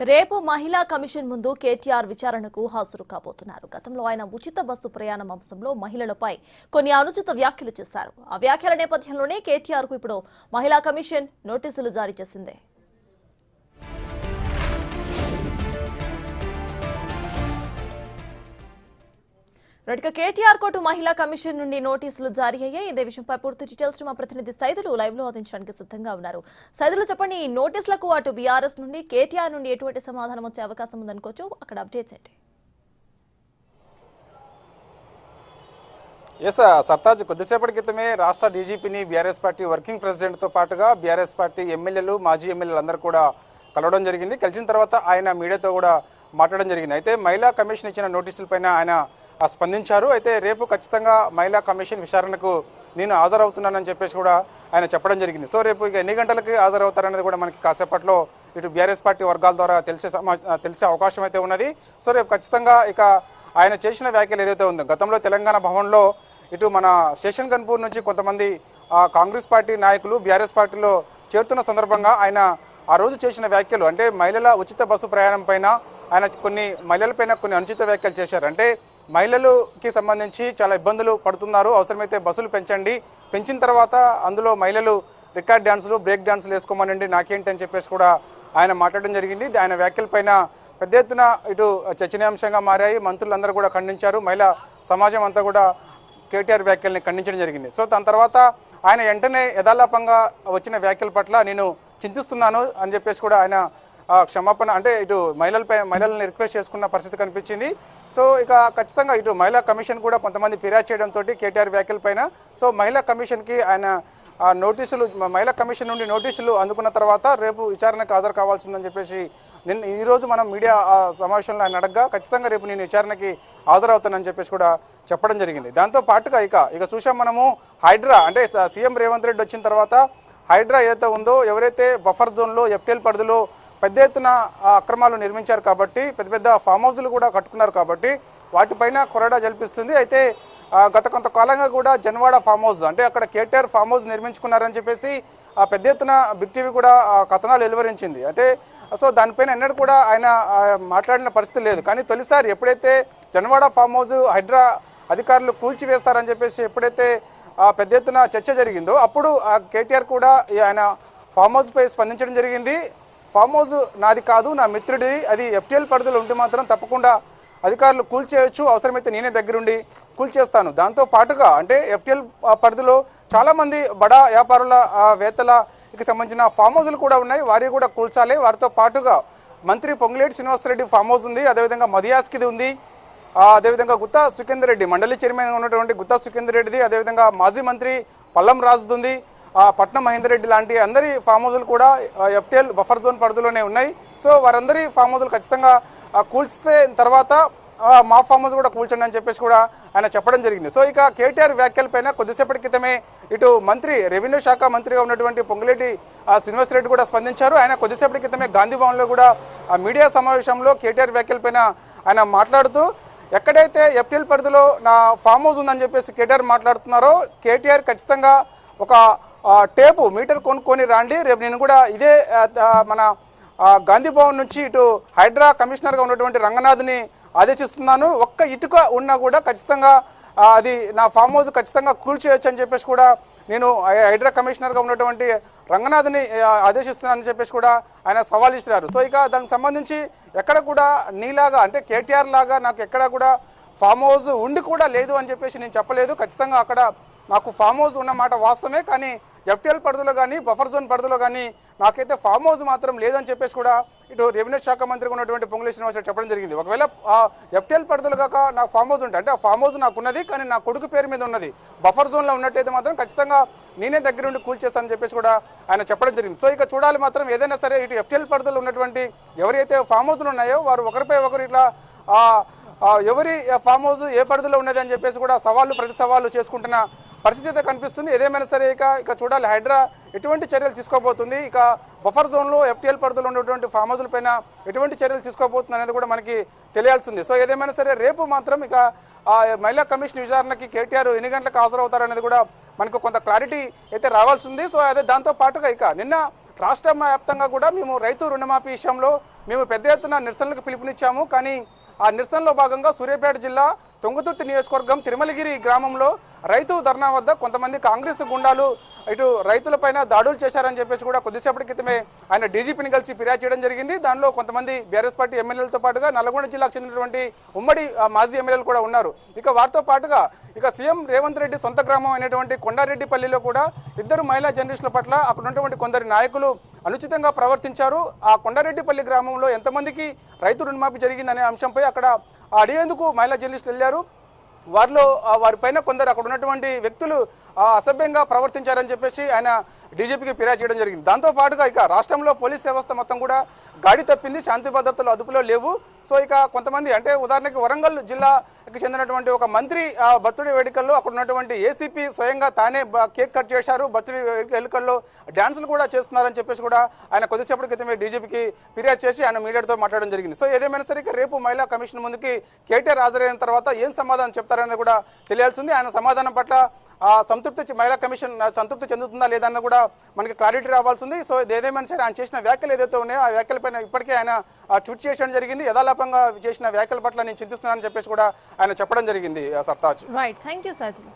రేపు మహిళా కమిషన్ ముందు కేటీఆర్ విచారణకు హాజరు కాబోతున్నారు. గతంలో ఆయన ఉచిత బస్సు ప్రయాణం అంశంలో మహిళలపై కొన్ని అనుచిత వ్యాఖ్యలు చేశారు. ఆ వ్యాఖ్యల నేపథ్యంలోనే కేటీఆర్ కు ఇప్పుడు మహిళా కమిషన్ నోటీసులు జారీ చేసింది. కేటీఆర్ కోర్టు మహిళా కమిషన్ నుండి నోటీసులు జారీ అయ్యాయి. ఇదే విషయంపై పూర్తి డీటెయిల్స్ మా ప్రతినిధి సైదులు లైవ్ లో అందించడానికి సిద్ధంగా ఉన్నారు. సైదులు చెప్పండి, ఈ నోటీసులకు అటు బీఆర్ఎస్ నుండి కేటీఆర్ నుండి ఎటువంటి సమాధానం వచ్చే అవకాశం ఉందనుకోవచ్చు, అక్కడ అప్డేట్స్ ఏంటి? సర్తాజ్ కొద్దిసేపటి క్రితమే రాష్ట్ర డీజీపీని బీఆర్ఎస్ పార్టీ వర్కింగ్ ప్రెసిడెంట్తో పాటుగా బీఆర్ఎస్ పార్టీ ఎమ్మెల్యేలు, మాజీ ఎమ్మెల్యేలు అందరూ కూడా కలవడం జరిగింది. కలిసిన తర్వాత ఆయన మీడియాతో కూడా మాట్లాడడం జరిగింది. అయితే మహిళా కమిషన్ ఇచ్చిన నోటీసులపైన ఆయన స్పందించారు. అయితే రేపు ఖచ్చితంగా మహిళా కమిషన్ విచారణకు నేను హాజరవుతున్నానని చెప్పేసి కూడా ఆయన చెప్పడం జరిగింది. సో రేపు ఇక ఎన్ని గంటలకి హాజరవుతారనేది కూడా మనకి కాసేపట్లో ఇటు బీఆర్ఎస్ పార్టీ వర్గాల ద్వారా తెలిసే అవకాశం అయితే ఉన్నది. సో రేపు ఖచ్చితంగా ఇక ఆయన చేసిన వ్యాఖ్యలు ఏదైతే ఉందో, గతంలో తెలంగాణ భవన్లో ఇటు మన స్టేషన్ గన్పూర్ నుంచి కొంతమంది కాంగ్రెస్ పార్టీ నాయకులు బీఆర్ఎస్ పార్టీలో చేరుతున్న సందర్భంగా ఆయన ఆ రోజు చేసిన వ్యాఖ్యలు, అంటే మహిళల ఉచిత బస్సు ప్రయాణం పైన ఆయన మహిళలపైన కొన్ని అనుచిత వ్యాఖ్యలు చేశారు. అంటే మహిళలకి సంబంధించి చాలా ఇబ్బందులు పడుతున్నారు, అవసరమైతే బస్సులు పెంచండి, పెంచిన తర్వాత అందులో మహిళలు రికార్డ్ డ్యాన్సులు, బ్రేక్ డ్యాన్సులు వేసుకోమనండి, నాకేంటి అని చెప్పేసి కూడా ఆయన మాట్లాడడం జరిగింది. ఆయన వ్యాఖ్యలపైన పెద్ద ఎత్తున ఇటు చర్చనీయాంశంగా మారాయి. మంత్రులందరూ కూడా ఖండించారు. మహిళా సమాజం అంతా కూడా కేటీఆర్ వ్యాఖ్యల్ని ఖండించడం జరిగింది. సో దాని తర్వాత ఆయన వెంటనే యథాలాపంగా వచ్చిన వ్యాఖ్యల పట్ల నేను చింతిస్తున్నాను అని చెప్పేసి కూడా ఆయన క్షమాపణ, అంటే ఇటు మహిళల్ని రిక్వెస్ట్ చేసుకున్న పరిస్థితి కనిపించింది. సో ఇక ఖచ్చితంగా ఇటు మహిళా కమిషన్ కూడా కొంతమంది ఫిర్యాదు చేయడంతో కేటీఆర్ వ్యాఖ్యలపైన సో మహిళా కమిషన్కి ఆయన మహిళా కమిషన్ నుండి నోటీసులు అందుకున్న తర్వాత రేపు విచారణకు హాజరు కావాల్సిందని చెప్పేసి ఈరోజు మనం మీడియా సమావేశంలో ఆయన అడగగా ఖచ్చితంగా రేపు నేను విచారణకి హాజరవుతానని చెప్పేసి కూడా చెప్పడం జరిగింది. దాంతో పాటుగా ఇక చూసాం మనము హైడ్రా, అంటే సీఎం రేవంత్ రెడ్డి వచ్చిన తర్వాత హైడ్రా ఏదైతే ఉందో, ఎవరైతే బఫర్ జోన్లో ఎఫ్టీఎల్ పరిధిలో పెద్ద ఎత్తున అక్రమాలు నిర్మించారు కాబట్టి, పెద్ద పెద్ద ఫామ్ హౌస్లు కూడా కట్టుకున్నారు కాబట్టి వాటిపైన కొరడా జల్పిస్తుంది. అయితే గత కొంతకాలంగా కూడా జన్వాడ ఫామ్ హౌస్, అంటే అక్కడ కేటీఆర్ ఫామ్ హౌస్ నిర్మించుకున్నారని చెప్పేసి పెద్ద ఎత్తున బిగ్ టీవీ కూడా కథనాలు వెలువరించింది. అయితే సో దానిపైన ఎన్నడూ కూడా ఆయన మాట్లాడిన పరిస్థితి లేదు. కానీ తొలిసారి ఎప్పుడైతే జన్వాడ ఫామ్ హౌస్ హైడ్రా అధికారులు కూల్చివేస్తారని చెప్పేసి ఎప్పుడైతే పెద్ద ఎత్తున చర్చ జరిగిందో, అప్పుడు కేటీఆర్ కూడా ఆయన ఫామ్ హౌస్పై స్పందించడం జరిగింది. ఫామ్ హౌస్ నాది కాదు, నా మిత్రుడిది, అది ఎఫ్టీఎల్ పరిధిలో ఉంటే మాత్రం తప్పకుండా అధికారులు కూల్చేయచ్చు, అవసరమైతే నేనే దగ్గరుండి కూల్చేస్తాను. దాంతో పాటుగా అంటే ఎఫ్టీఎల్ పరిధిలో చాలామంది బడా వ్యాపారుల వేత్తలకి సంబంధించిన ఫామ్ హౌస్లు కూడా ఉన్నాయి, వారి కూడా కూల్చాలి. వారితో పాటుగా మంత్రి పొంగులేటి శ్రీనివాసరెడ్డి ఫామ్ హౌస్ ఉంది, అదేవిధంగా మదియాస్కిది ఉంది, అదేవిధంగా గుత్తా సుఖేందర్ రెడ్డి మండలి చైర్మన్ ఉన్నటువంటి గుత్తా సుఖేందర్ రెడ్డిది, అదేవిధంగా మాజీ మంత్రి పల్లం రాజుది ఉంది, పట్నం మహేందర్ రెడ్డి లాంటి అందరి ఫామ్ హౌస్లు కూడా ఎఫ్టీఎల్ బఫర్ జోన్ పరిధిలోనే ఉన్నాయి. సో వారందరి ఫామ్ హౌస్లు ఖచ్చితంగా కూల్చితే తర్వాత మా ఫామ్ హౌస్ కూడా కూల్చండి అని చెప్పేసి కూడా ఆయన చెప్పడం జరిగింది. సో ఇక కేటీఆర్ వ్యాఖ్యలపైన కొద్దిసేపటి క్రితమే ఇటు మంత్రి రెవెన్యూ శాఖ మంత్రిగా ఉన్నటువంటి పొంగులేటి శ్రీనివాసరెడ్డి కూడా స్పందించారు. ఆయన కొద్దిసేపటి క్రితమే గాంధీ భవన్లో కూడా మీడియా సమావేశంలో కేటీఆర్ వ్యాఖ్యలపైన ఆయన మాట్లాడుతూ, ఎక్కడైతే ఎఫ్టీఎల్ పరిధిలో నా ఫామ్ హౌస్ ఉందని చెప్పేసి కేటీఆర్ మాట్లాడుతున్నారో, కేటీఆర్ ఖచ్చితంగా ఒక టేపు మీటర్ కొనుక్కొని రాండి, రేపు నేను కూడా ఇదే మన గాంధీ భవన్ నుంచి ఇటు హైడ్రా కమిషనర్గా ఉన్నటువంటి రంగనాథ్ని ఆదేశిస్తున్నాను, ఒక్క ఇటుక ఉన్నా కూడా ఖచ్చితంగా అది నా ఫామ్ హౌస్ ఖచ్చితంగా కూల్చేయచ్చు అని చెప్పేసి కూడా నేను హైడ్రా కమిషనర్గా ఉన్నటువంటి రంగనాథ్ని ఆదేశిస్తున్నానని చెప్పేసి కూడా ఆయన సవాల్ ఇస్తున్నారు. సో ఇక దానికి సంబంధించి ఎక్కడ కూడా నీలాగా, అంటే కేటీఆర్ లాగా నాకు ఎక్కడ కూడా ఫామ్ హౌస్ ఉండి కూడా లేదు అని చెప్పేసి నేను చెప్పలేదు. ఖచ్చితంగా అక్కడ నాకు ఫామ్ హౌస్ ఉన్నమాట వాస్తవమే, కానీ ఎఫ్టీఎల్ పరిధిలో కానీ బఫర్ జోన్ పరిధిలో కానీ నాకైతే ఫామ్ హౌస్ మాత్రం లేదని చెప్పేసి కూడా ఇటు రెవెన్యూ శాఖ మంత్రిగా ఉన్నటువంటి పొంగులేటి శ్రీనివాసరెడ్డి చెప్పడం జరిగింది. ఒకవేళ ఎఫ్టీఎల్ పరిధిలో కాక నాకు ఫామ్ హౌస్ ఉంటే, అంటే ఆ ఫామ్ హౌస్ నాకు ఉన్నది కానీ నా కొడుకు పేరు మీద ఉన్నది, బఫర్ జోన్లో ఉన్నట్టయితే మాత్రం ఖచ్చితంగా నేనే దగ్గర నుండి కూల్చేస్తానని చెప్పేసి కూడా ఆయన చెప్పడం జరిగింది. సో ఇక చూడాలి మాత్రం ఏదైనా సరే ఇటు ఎఫ్టీఎల్ పరిధిలో ఉన్నటువంటి ఎవరైతే ఫామ్ హౌస్లు ఉన్నాయో వారు ఒకరిపై ఒకరు ఇట్లా ఎవరి ఫామ్ హౌస్ ఏ పరిధిలో ఉన్నది అని చెప్పేసి కూడా ప్రతి సవాళ్ళు చేసుకుంటున్న పరిస్థితి అయితే కనిపిస్తుంది. ఏదేమైనా సరే ఇక చూడాలి హైడ్రా ఎటువంటి చర్యలు తీసుకోబోతుంది, ఇక బఫర్ జోన్లో ఎఫ్టీఎల్ పరిధిలో ఉన్నటువంటి ఫామ్ హౌస్ల పైన ఎటువంటి చర్యలు తీసుకోబోతుంది అనేది కూడా మనకి తెలియాల్సింది. సో ఏదేమైనా సరే రేపు మాత్రం ఇక మహిళా కమిషన్ విచారణకి కేటీఆర్ ఎన్ని గంటలకు హాజరవుతారనేది కూడా మనకు కొంత క్లారిటీ అయితే రావాల్సింది. సో అదే దాంతో పాటుగా ఇక నిన్న రాష్ట్ర వ్యాప్తంగా కూడా మేము రైతు రుణమాఫీ విషయంలో మేము పెద్ద ఎత్తున నిరసనలకు పిలుపునిచ్చాము. కానీ ఆ నిరసనలో భాగంగా సూర్యాపేట జిల్లా తుంగతుర్తి నియోజకవర్గం తిరుమలగిరి గ్రామంలో రైతు ధర్నా వద్ద కొంతమంది కాంగ్రెస్ గుండాలు ఇటు రైతులపైన దాడులు చేశారని చెప్పేసి కూడా కొద్దిసేపటి క్రితమే ఆయన డీజీపీని కలిసి ఫిర్యాదు చేయడం జరిగింది. దానిలో కొంతమంది బీఆర్ఎస్ పార్టీ ఎమ్మెల్యేలతో పాటుగా నల్గొండ జిల్లాకు చెందినటువంటి ఉమ్మడి మాజీ ఎమ్మెల్యేలు కూడా ఉన్నారు. ఇక వారితో పాటుగా ఇక సీఎం రేవంత్ రెడ్డి సొంత గ్రామం అయినటువంటి కొండారెడ్డిపల్లిలో కూడా ఇద్దరు మహిళా జర్నలిస్టుల పట్ల అక్కడ ఉన్నటువంటి కొందరు నాయకులు అనుచితంగా ప్రవర్తించారు. ఆ కొండారెడ్డిపల్లి గ్రామంలో ఎంతమందికి రైతు రుణమాఫీ జరిగిందనే అంశంపై అక్కడ అడిగేందుకు మహిళా జర్నలిస్టులు వెళ్ళారు. వారిలో వారిపైన కొందరు అక్కడ ఉన్నటువంటి వ్యక్తులు అసభ్యంగా ప్రవర్తించారని చెప్పేసి ఆయన డీజీపీకి ఫిర్యాదు చేయడం జరిగింది. దాంతో పాటుగా ఇక రాష్ట్రంలో పోలీస్ వ్యవస్థ మొత్తం కూడా గాడి తప్పింది, శాంతి భద్రతలు అదుపులో లేవు. సో ఇక కొంతమంది అంటే ఉదాహరణకి వరంగల్ జిల్లాకి చెందినటువంటి ఒక మంత్రి బర్త్డే వేడుకల్లో అక్కడ ఉన్నటువంటి ఏసీపీ స్వయంగా తానే కేక్ కట్ చేశారు, బర్త్డే వేడుకల్లో డ్యాన్సులు కూడా చేస్తున్నారని చెప్పేసి కూడా ఆయన కొద్దిసేపటి క్రితమే డీజీపీకి ఫిర్యాదు చేసి ఆయన మీడియాతో మాట్లాడడం జరిగింది. సో ఏదేమైనా సరే ఇక రేపు మహిళా కమిషన్ ముందుకి కేటీఆర్ హాజరైన తర్వాత ఏం సమాధానం చెప్తారనేది కూడా తెలియాల్సింది. ఆయన సమాధానం పట్ల మహిళా కమిషన్ సంతృప్తి చెందుతుందా లేదా అన్న కూడా మనకి క్లారిటీ రావాల్సింది. సో ఏదేమైనా సరే ఆయన చేసిన వ్యాఖ్యలు ఏదైతే ఉన్నాయో ఆ వ్యాఖ్యలపైన ఇప్పటికే ఆయన ట్వీట్ చేయడం జరిగింది. యథాలాపంగా చేసిన వ్యాఖ్యల పట్ల నేను చింతిస్తున్నానని చెప్పేసి కూడా ఆయన చెప్పడం జరిగింది. Sartaj. Right, thank you Saidulu.